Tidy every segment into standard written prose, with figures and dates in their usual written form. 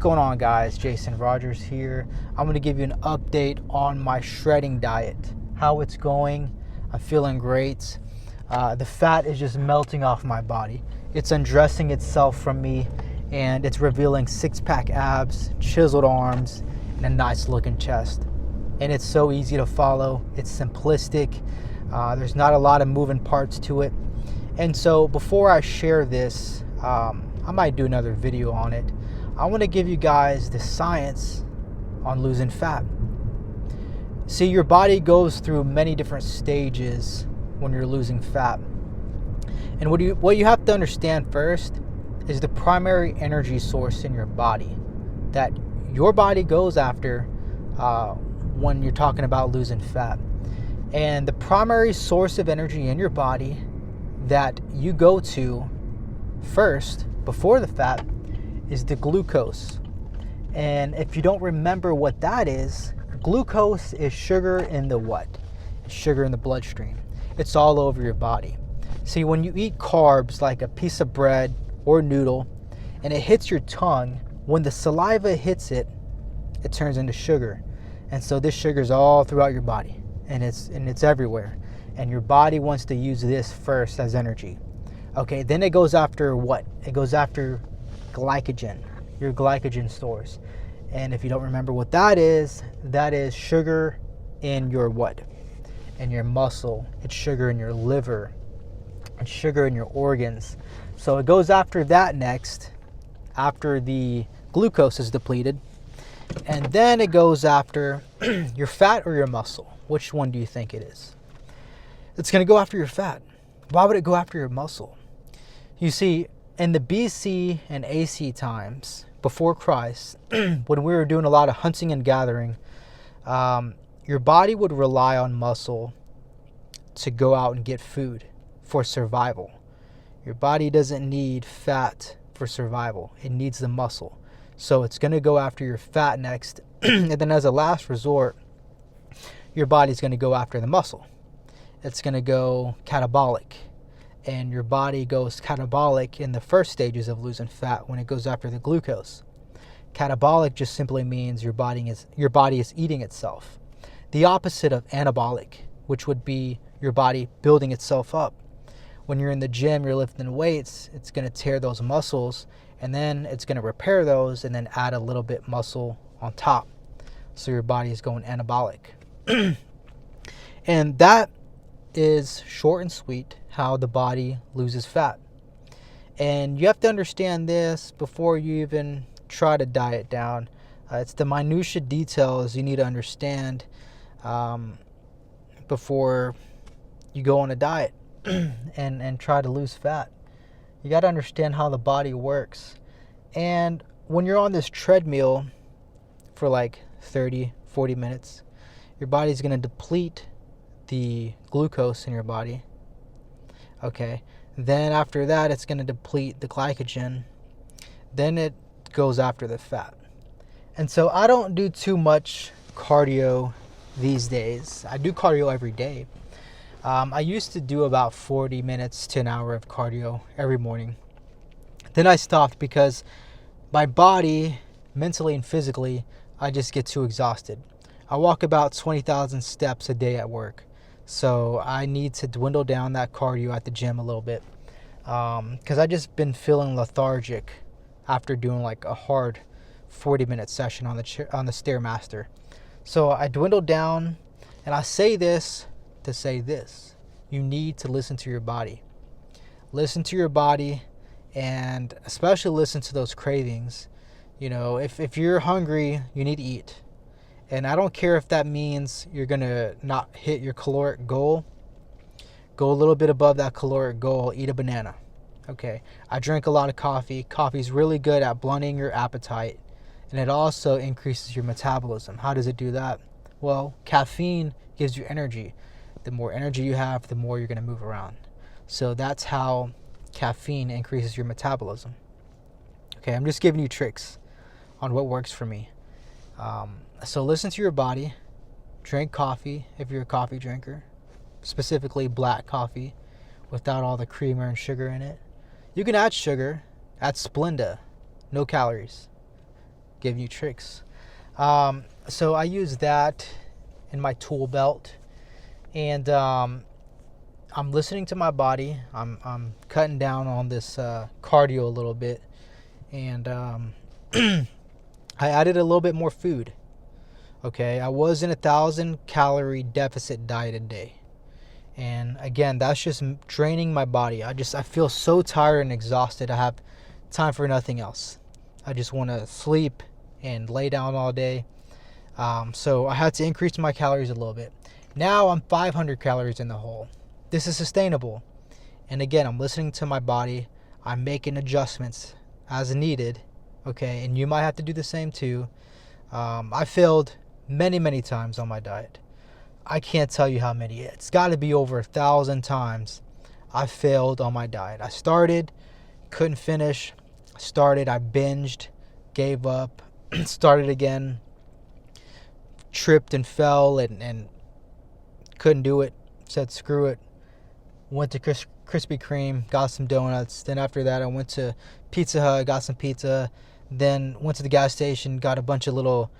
going on, guys? Jason Rogers here. I'm going to give you an update on my shredding diet, how it's going. I'm feeling great. The fat is just melting off my body. It's undressing itself from me, and it's revealing six-pack abs, chiseled arms, and a nice looking chest. And it's so easy to follow. It's simplistic. There's not a lot of moving parts to it. And so before I share this, I might do another video on it. I want to give you guys the science on losing fat. See, your body goes through many different stages when you're losing fat. And what you have to understand first is the primary energy source in your body that your body goes after when you're talking about losing fat. And the primary source of energy in your body that you go to first before the fat is the glucose. And if you don't remember what that is, glucose is sugar in the what? It's sugar in the bloodstream. It's all over your body. See, when you eat carbs like a piece of bread or noodle and it hits your tongue, when the saliva hits it, it turns into sugar. And so this sugar is all throughout your body, and it's everywhere. And your body wants to use this first as energy. Okay, then it goes after what? It goes after glycogen, your glycogen stores. And if you don't remember what that is sugar in your what? In your muscle. It's sugar in your liver. It's sugar in your organs. So it goes after that next, after the glucose is depleted. And then it goes after your fat or your muscle. Which one do you think it is? It's going to go after your fat. Why would it go after your muscle? You see, in the BC and AC times, before Christ, when we were doing a lot of hunting and gathering, your body would rely on muscle to go out and get food for survival. Your body doesn't need fat for survival. It needs the muscle. So it's going to go after your fat next. And then as a last resort, your body's going to go after the muscle. It's going to go catabolic. And your body goes catabolic in the first stages of losing fat when it goes after the glucose. Catabolic just simply means your body is eating itself. The opposite of anabolic, which would be your body building itself up. When you're in the gym, you're lifting weights, it's going to tear those muscles, and then it's going to repair those and then add a little bit muscle on top. So your body is going anabolic. And that is short and sweet how the body loses fat. And you have to understand this before you even try to diet down. It's the minutiae details you need to understand before you go on a diet and try to lose fat. You got to understand how the body works. And when you're on this treadmill for like 30, 40 minutes, your body's going to deplete the glucose in your body. Okay. Then after that, it's going to deplete the glycogen. Then it goes after the fat. And so I don't do too much cardio these days. I do cardio every day. I used to do about 40 minutes to an hour of cardio every morning. Then I stopped because my body, mentally and physically, I just get too exhausted. I walk about 20,000 steps a day at work. So I need to dwindle down that cardio at the gym a little bit. Because I just been feeling lethargic after doing like a hard 40-minute session on the Stairmaster. So I dwindled down, and I say this to say this. You need to listen to your body. Listen to your body, and especially listen to those cravings. You know, if you're hungry, you need to eat. And I don't care if that means you're going to not hit your caloric goal. Go a little bit above that caloric goal. Eat a banana. Okay. I drink a lot of coffee. Coffee's really good at blunting your appetite. And it also increases your metabolism. How does it do that? Well, caffeine gives you energy. The more energy you have, the more you're going to move around. So that's how caffeine increases your metabolism. Okay. I'm just giving you tricks on what works for me. So listen to your body. Drink coffee if you're a coffee drinker, specifically black coffee without all the creamer and sugar in it. You can add sugar, add Splenda, no calories. giving you tricks. So I use that in my tool belt, and I'm listening to my body. I'm cutting down on this cardio a little bit, and I added a little bit more food. Okay, I was in 1,000-calorie deficit diet a day, and again, that's just draining my body. I feel so tired and exhausted. I have time for nothing else. I just want to sleep and lay down all day. So I had to increase my calories a little bit. Now I'm 500 calories in the hole. This is sustainable. And again, I'm listening to my body. I'm making adjustments as needed. Okay, and you might have to do the same too. I failed many times on my diet. I can't tell you how many. It's got to be over 1,000 times I failed on my diet. I started, couldn't finish. I binged, gave up, started again, tripped and fell and couldn't do it. Said screw it. Went to Krispy Kreme, got some donuts. Then after that, I went to Pizza Hut, got some pizza. Then went to the gas station, got a bunch of little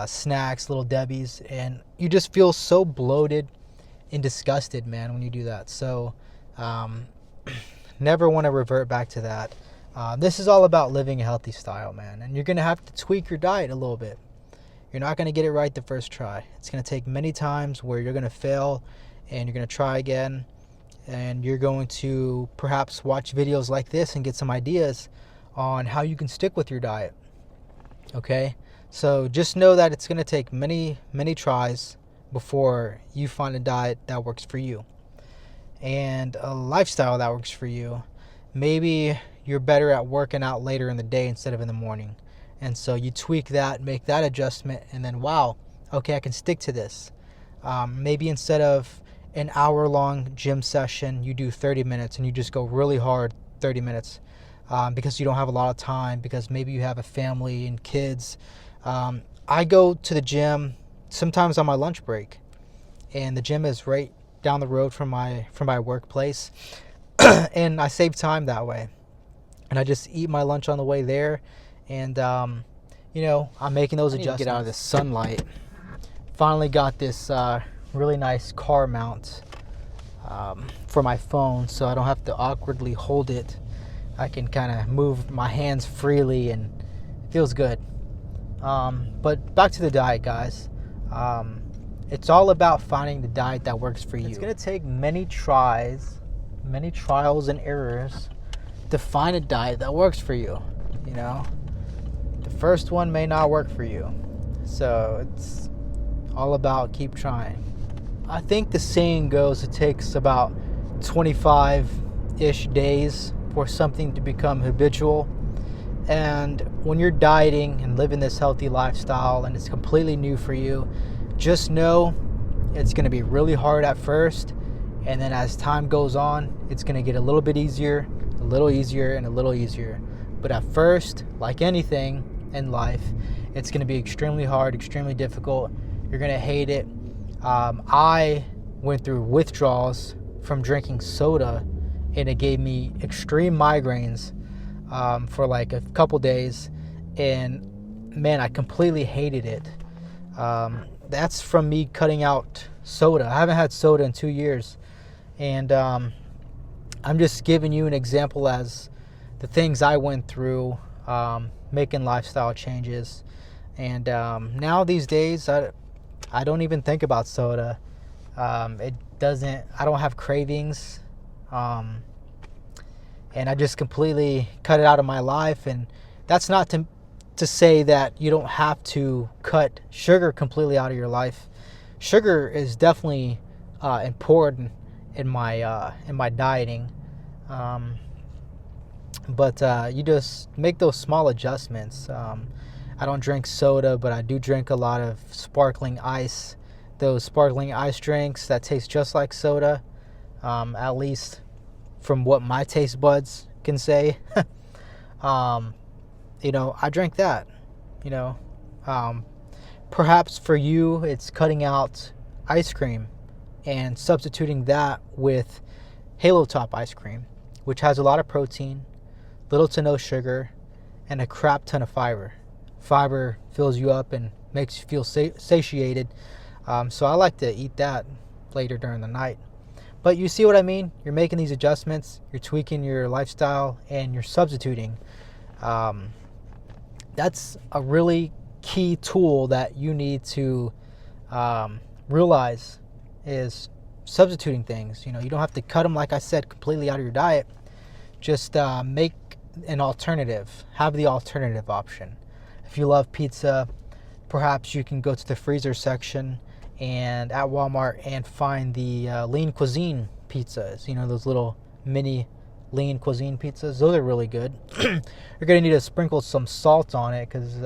snacks, little Debbie's, and you just feel so bloated and disgusted, man, when you do that. So never want to revert back to that. This is all about living a healthy style, man, and you're going to have to tweak your diet a little bit. You're not going to get it right the first try. It's going to take many times where you're going to fail and you're going to try again, and you're going to perhaps watch videos like this and get some ideas on how you can stick with your diet. Okay, so just know that it's going to take many tries before you find a diet that works for you and a lifestyle that works for you. Maybe you're better at working out later in the day instead of in the morning, and so you tweak that, make that adjustment, and then wow, okay, I can stick to this. Maybe instead of an hour-long gym session, you do 30 minutes and you just go really hard 30 minutes. Because you don't have a lot of time, because maybe you have a family and kids. I go to the gym sometimes on my lunch break, and the gym is right down the road from my workplace, and I save time that way. And I just eat my lunch on the way there, and I'm making those adjustments. Get out of the sunlight. Finally got this really nice car mount for my phone, so I don't have to awkwardly hold it. I can kind of move my hands freely and it feels good. But back to the diet, guys. It's all about finding the diet that works for you. It's going to take many trials and errors to find a diet that works for you. The first one may not work for you. So it's all about keep trying. I think the saying goes it takes about 25-ish days for something to become habitual. And when you're dieting and living this healthy lifestyle and it's completely new for you, just know it's going to be really hard at first, and then as time goes on, it's going to get a little bit easier, a little easier, and a little easier. But at first, like anything in life, it's going to be extremely hard, extremely difficult. You're going to hate it. I went through withdrawals from drinking soda, and it gave me extreme migraines for like a couple days, and man, I completely hated it. That's from me cutting out soda. I haven't had soda in 2 years, and I'm just giving you an example as the things I went through making lifestyle changes. And now these days I don't even think about soda. I don't have cravings. And I just completely cut it out of my life. And that's not to say that you don't have to cut sugar completely out of your life. Sugar is definitely important in my dieting. But you just make those small adjustments. I don't drink soda, but I do drink a lot of sparkling ice. Those sparkling ice drinks that taste just like soda, at least from what my taste buds can say. I drank that. Perhaps for you, it's cutting out ice cream and substituting that with Halo Top ice cream, which has a lot of protein, little to no sugar, and a crap ton of fiber. fiber fills you up and makes you feel satiated. So I like to eat that later during the night. But you see what I mean? You're making these adjustments, you're tweaking your lifestyle, and you're substituting. That's a really key tool that you need to realize is substituting things. You know, you don't have to cut them, like I said, completely out of your diet. Just make an alternative. Have the alternative option. If you love pizza, perhaps you can go to the freezer section and at Walmart and find the lean cuisine pizzas. You know, those little mini lean cuisine pizzas. Those are really good. You're going to need to sprinkle some salt on it because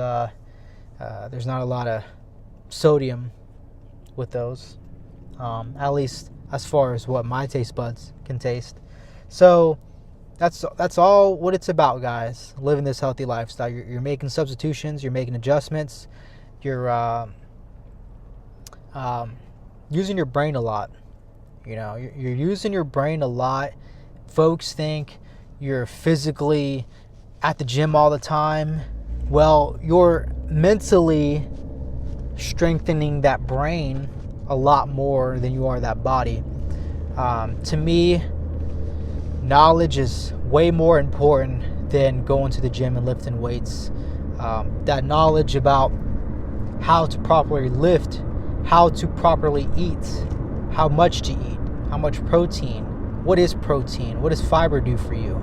there's not a lot of sodium with those. At least as far as what my taste buds can taste. So that's all what it's about, guys. Living this healthy lifestyle. You're making substitutions. You're making adjustments. You're using your brain a lot. You know, you're using your brain a lot. Folks think you're physically at the gym all the time. Well, you're mentally strengthening that brain a lot more than you are that body. To me, knowledge is way more important than going to the gym and lifting weights. That knowledge about how to properly lift, how to properly eat, how much to eat, how much protein, what is protein, what does fiber do for you,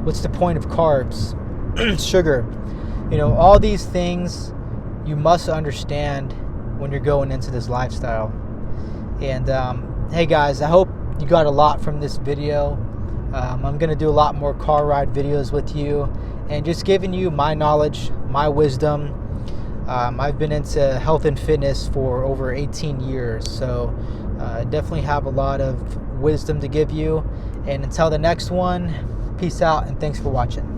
what's the point of carbs, sugar, you know, all these things you must understand when you're going into this lifestyle. And hey guys, I hope you got a lot from this video. I'm going to do a lot more car ride videos with you and just giving you my knowledge, my wisdom. I've been into health and fitness for over 18 years, so I definitely have a lot of wisdom to give you. And until the next one, peace out and thanks for watching.